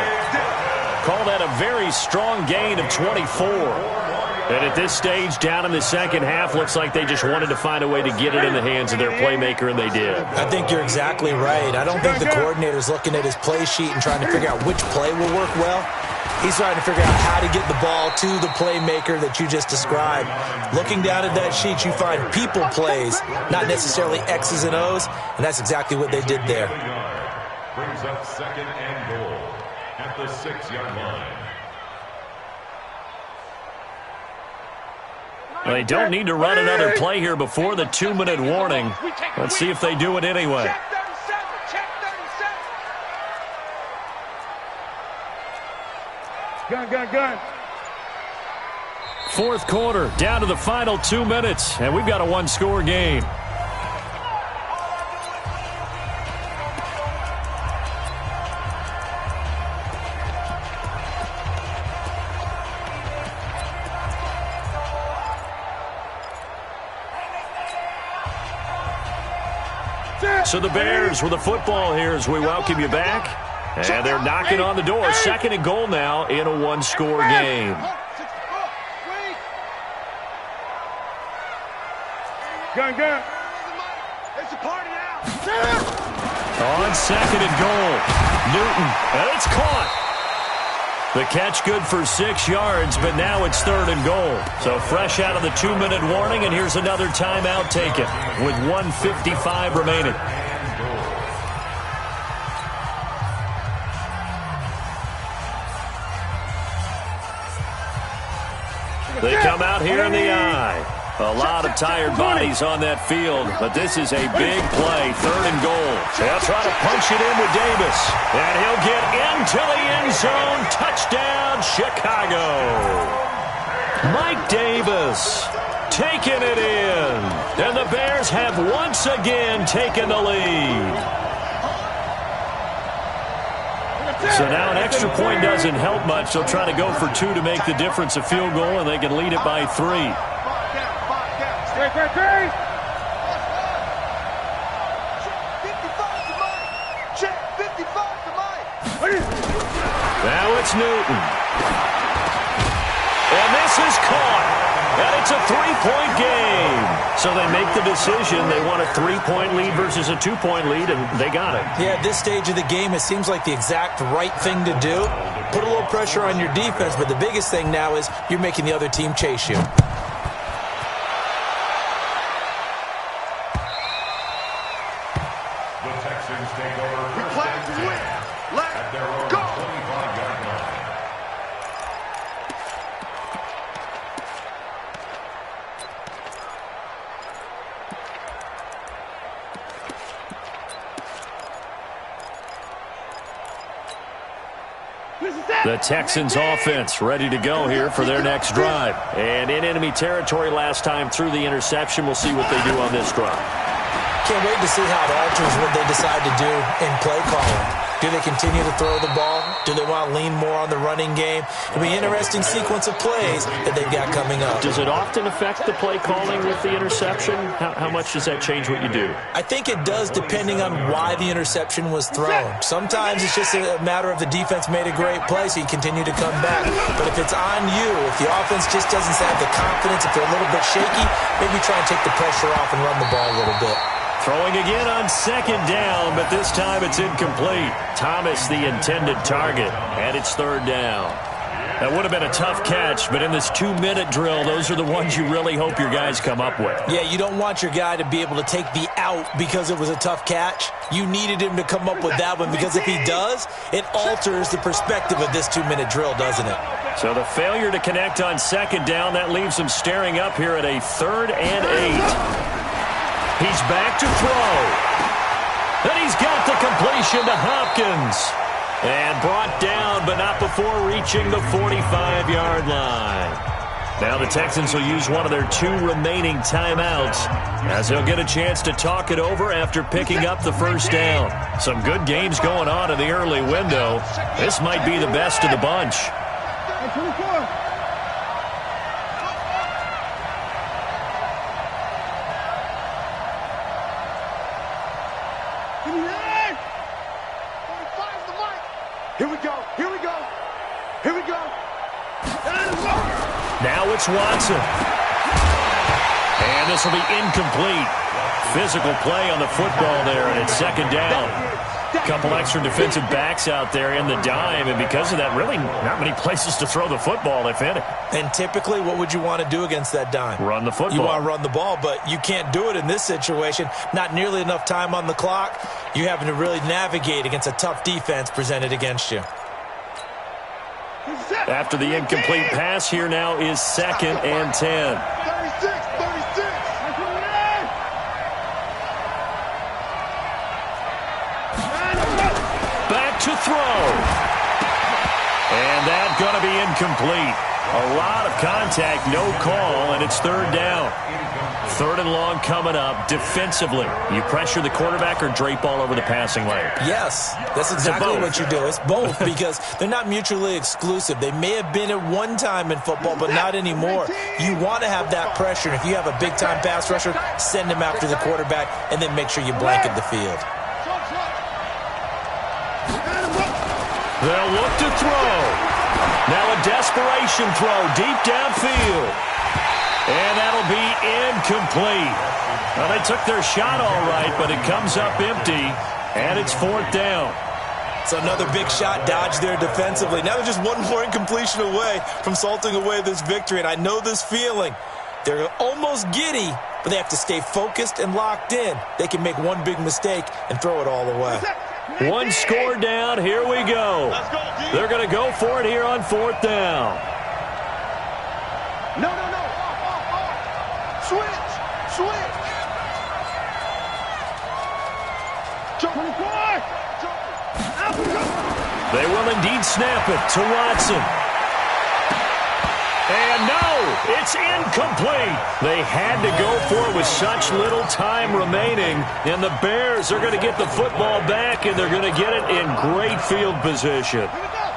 Call that a very strong gain of 24. And at this stage, down in the second half, looks like they just wanted to find a way to get it in the hands of their playmaker, and they did. I think you're exactly right. I don't think the coordinator's looking at his play sheet and trying to figure out which play will work well. He's trying to figure out how to get the ball to the playmaker that you just described. Looking down at that sheet, you find people plays, not necessarily X's and O's, and that's exactly what they did there. Brings up 2nd and goal at the 6-yard line. Well, they don't need to run another play here before the 2-minute warning. Let's see if they do it anyway. Gun. Fourth quarter, down to the final 2 minutes, and we've got a one-score game. So the Bears with the football here as we welcome you back. And they're knocking on the door. 2nd and goal now in a one-score game. Gun. On 2nd and goal. Newton, and it's caught. The catch good for 6 yards, but now it's 3rd and goal. So fresh out of the 2-minute warning, and here's another timeout taken with 1:55 remaining. They come out here in the eye. A lot of tired bodies on that field, but this is a big play, 3rd and goal. They'll try to punch it in with Davis, and he'll get into the end zone. Touchdown, Chicago. Mike Davis taking it in, and the Bears have once again taken the lead. So now an extra point doesn't help much. They'll try to go for 2 to make the difference a field goal, and they can lead it by 3. Now it's Newton. And this is caught. And it's a 3-point game. So they make the decision. They want a 3-point lead versus a 2-point lead, and they got it. Yeah, at this stage of the game, it seems like the exact right thing to do. Put a little pressure on your defense, but the biggest thing now is you're making the other team chase you. The Texans take over first and 10 at their own 25-yard line. The Texans offense ready to go here for their next drive. And in enemy territory last time through the interception. We'll see what they do on this drive. Can't wait to see how it alters what they decide to do in play calling. Do they continue to throw the ball? Do they want to lean more on the running game? It'll be an interesting sequence of plays that they've got coming up. Does it often affect the play calling with the interception? How much does that change what you do? I think it does depending on why the interception was thrown. Sometimes it's just a matter of the defense made a great play, so you continue to come back. But if it's on you, if the offense just doesn't have the confidence, if they're a little bit shaky, maybe try and take the pressure off and run the ball a little bit. Throwing again on 2nd down, but this time it's incomplete. Thomas the intended target, and it's 3rd down. That would have been a tough catch, but in this 2-minute drill, those are the ones you really hope your guys come up with. Yeah, you don't want your guy to be able to take the out because it was a tough catch. You needed him to come up with that one, because if he does, it alters the perspective of this 2-minute drill, doesn't it? So the failure to connect on 2nd down, that leaves him staring up here at a 3rd and 8. He's back to throw. And he's got the completion to Hopkins. And brought down, but not before reaching the 45-yard line. Now the Texans will use one of their 2 remaining timeouts, as they'll get a chance to talk it over after picking up the 1st down. Some good games going on in the early window. This might be the best of the bunch. Here we go. Here we go. Here we go. Now it's Watson. And this will be incomplete. Physical play on the football there, and it's 2nd down. A couple extra defensive backs out there in the dime, and because of that, really not many places to throw the football, if any. And typically, what would you want to do against that dime? Run the football. You want to run the ball, but you can't do it in this situation. Not nearly enough time on the clock. You're having to really navigate against a tough defense presented against you. After the incomplete pass, here now is 2nd and 10. 36. Back to throw. And that's going to be incomplete. A lot of contact, no call, and it's 3rd down. 3rd and long coming up. Defensively, you pressure the quarterback or drape all over the passing lane? Yes, that's exactly what you do. It's both, because they're not mutually exclusive. They may have been at one time in football, but not anymore. You want to have that pressure. If you have a big-time pass rusher, send him after the quarterback, and then make sure you blanket the field. They'll look to throw. Now a desperation throw deep downfield. And that'll be incomplete. Well, they took their shot all right, but it comes up empty, and it's 4th down. So another big shot dodged there defensively. Now they're just one more incompletion away from salting away this victory, and I know this feeling. They're almost giddy, but they have to stay focused and locked in. They can make one big mistake and throw it all away. One score down. Here we go. They're going to go for it here on 4th down. No. Switch. They will indeed snap it to Watson. And no, It's incomplete. They had to go for it with such little time remaining, and the Bears are going to get the football back, and they're going to get it in great field position. Here we go.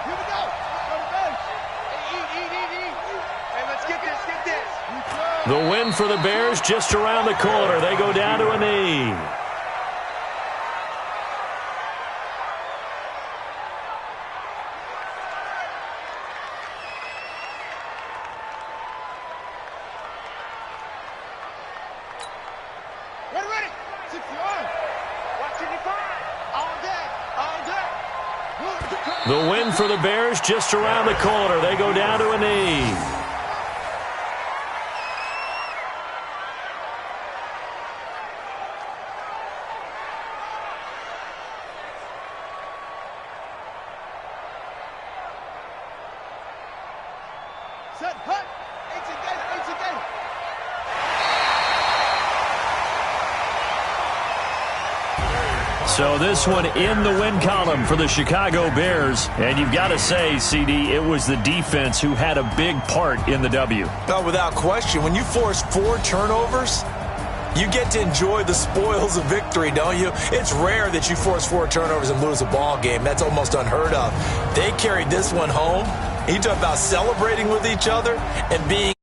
Hey, let's get this. The win for the Bears just around the corner. They go down to a knee. Ready. 61. Watching you fire. All day. The win for the Bears just around the corner. They go down to a knee. Set, hut. 18 Gator. So this one in the win column for the Chicago Bears. And you've got to say, CD, it was the defense who had a big part in the W. No, without question. When you force 4 turnovers, you get to enjoy the spoils of victory, don't you? It's rare that you force 4 turnovers and lose a ball game. That's almost unheard of. They carried this one home. You talk about celebrating with each other and being